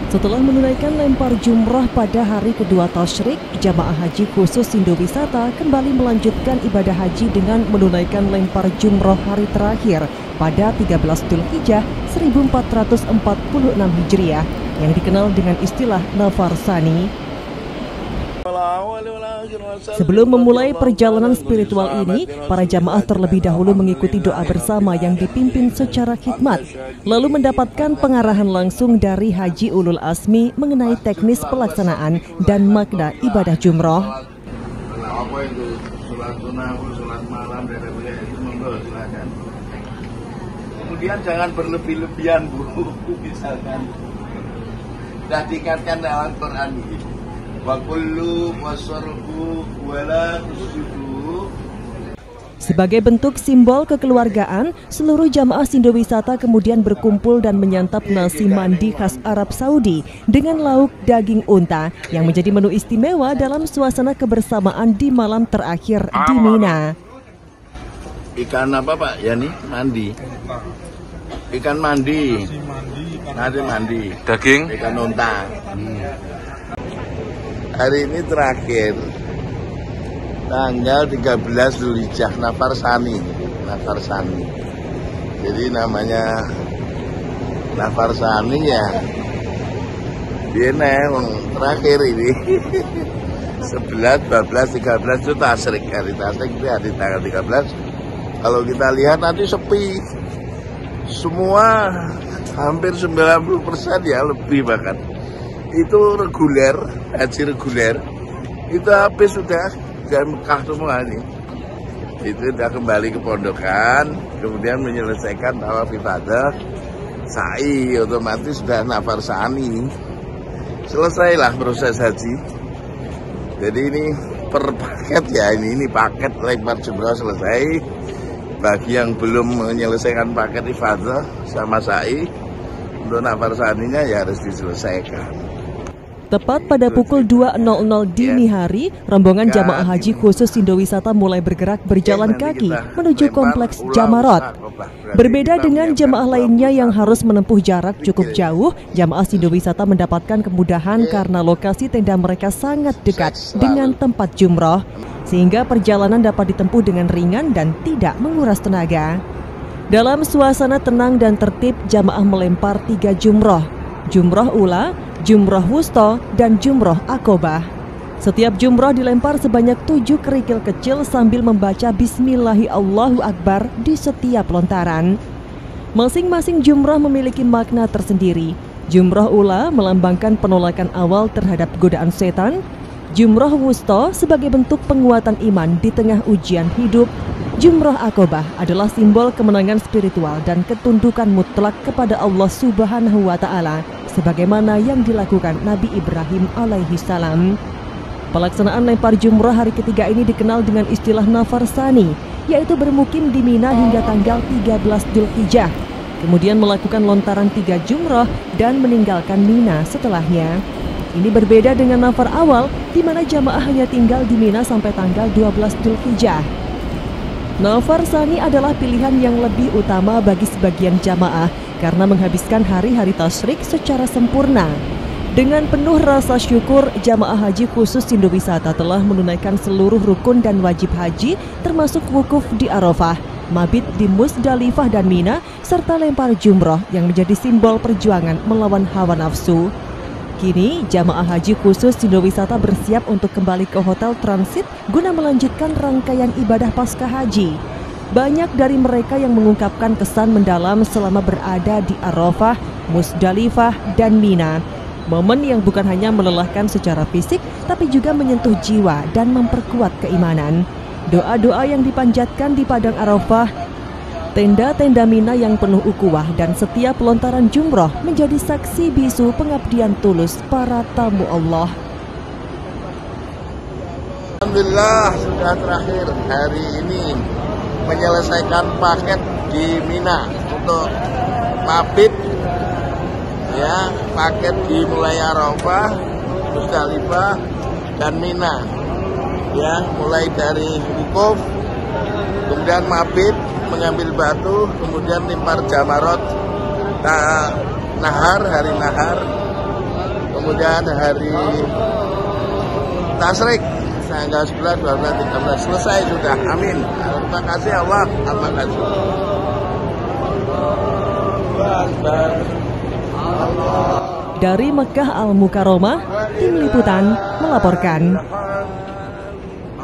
Setelah menunaikan lempar jumrah pada hari kedua tasyrik, jamaah haji khusus Indowisata kembali melanjutkan ibadah haji dengan menunaikan lempar jumrah hari terakhir pada 13 Dzulhijjah 1446 Hijriah yang dikenal dengan istilah Nafar Tsani. Sebelum memulai perjalanan spiritual ini, para jamaah terlebih dahulu mengikuti doa bersama yang dipimpin secara khidmat, lalu mendapatkan pengarahan langsung dari Haji Ulul Azmi mengenai teknis pelaksanaan dan makna ibadah jumroh. Apa itu sholat sunnah, sholat malam dan itu monggo silakan. Kemudian jangan berlebih-lebihan Bu, misalkan sudah diingatkan dalam Quran ini. Wa kullu wasarfu wala tusyudu. Sebagai bentuk simbol kekeluargaan, seluruh jamaah Indowisata kemudian berkumpul dan menyantap nasi mandi khas Arab Saudi dengan lauk daging unta yang menjadi menu istimewa dalam suasana kebersamaan di malam terakhir di Mina. Ikan apa Pak? Yani mandi. Ikan mandi. Nasi mandi. Daging? Ikan unta. Hari ini terakhir tanggal 13 Dzulhijjah, Nafar Tsani. Jadi namanya Nafar Tsani ya. Dia terakhir ini 11, 12, 13 itu tasyrik. Hari tasyrik itu hari tanggal 13. Kalau kita lihat nanti sepi. Semua hampir 90% ya, lebih bahkan. Itu reguler, haji reguler. Itu habis sudah dari Mekah semua ini. Itu sudah kembali ke pondokan, kemudian menyelesaikan tawaf ifadah, sa'i, otomatis sudah Nafar Tsani. Selesailah proses haji. Jadi ini per paket ya, ini paket lempar jumrah selesai. Bagi yang belum menyelesaikan paket ifadah sama sa'i, untuk Nafar Tsaninya ya harus diselesaikan. Tepat pada pukul 2.00 dini hari, rombongan jamaah haji khusus Indowisata mulai bergerak berjalan kaki menuju kompleks Jamarot. Berbeda dengan jamaah lainnya yang harus menempuh jarak cukup jauh, jamaah Indowisata mendapatkan kemudahan karena lokasi tenda mereka sangat dekat dengan tempat jumroh, sehingga perjalanan dapat ditempuh dengan ringan dan tidak menguras tenaga. Dalam suasana tenang dan tertib, jamaah melempar 3 jumroh, jumroh ula, jumroh wusta, dan jumroh akobah. Setiap jumroh dilempar sebanyak 7 kerikil kecil sambil membaca Bismillahi Allahu Akbar di setiap lontaran. Masing-masing jumroh memiliki makna tersendiri. Jumroh ula melambangkan penolakan awal terhadap godaan setan. Jumroh wusta sebagai bentuk penguatan iman di tengah ujian hidup. Jumroh akobah adalah simbol kemenangan spiritual dan ketundukan mutlak kepada Allah Subhanahu wa Ta'ala, sebagaimana yang dilakukan Nabi Ibrahim alaihi salam. Pelaksanaan lempar jumrah hari ketiga ini dikenal dengan istilah Nafar Tsani, yaitu bermukim di Mina hingga tanggal 13 Dzulhijjah, kemudian melakukan lontaran 3 jumrah dan meninggalkan Mina setelahnya. Ini berbeda dengan nafar awal, di mana jamaah hanya tinggal di Mina sampai tanggal 12 Dzulhijjah. Nafar Tsani adalah pilihan yang lebih utama bagi sebagian jamaah karena menghabiskan hari-hari tasyrik secara sempurna. Dengan penuh rasa syukur, jamaah haji khusus Indowisata telah menunaikan seluruh rukun dan wajib haji, termasuk wukuf di Arafah, mabit di Musdalifah dan Mina, serta lempar jumroh yang menjadi simbol perjuangan melawan hawa nafsu. Kini, jamaah haji khusus Indowisata bersiap untuk kembali ke hotel transit guna melanjutkan rangkaian ibadah pasca haji. Banyak dari mereka yang mengungkapkan kesan mendalam selama berada di Arafah, Musdalifah, dan Mina. Momen yang bukan hanya melelahkan secara fisik, tapi juga menyentuh jiwa dan memperkuat keimanan. Doa-doa yang dipanjatkan di padang Arafah, tenda-tenda Mina yang penuh ukhuwah, dan setiap lontaran jumroh menjadi saksi bisu pengabdian tulus para tamu Allah. Alhamdulillah sudah terakhir hari ini menyelesaikan paket di Mina untuk mabit ya, paket dimulai Arafah, Musdalifah, dan Mina ya, mulai dari wukuf, kemudian mabit, mengambil batu, kemudian lempar jamarot, nahar, hari nahar, Kemudian hari Tasyrik tanggal 11, 12, 13 selesai sudah. Amin. Terima kasih Allah. Terima kasih. Dari Mekah Al Mukarramah, tim liputan melaporkan.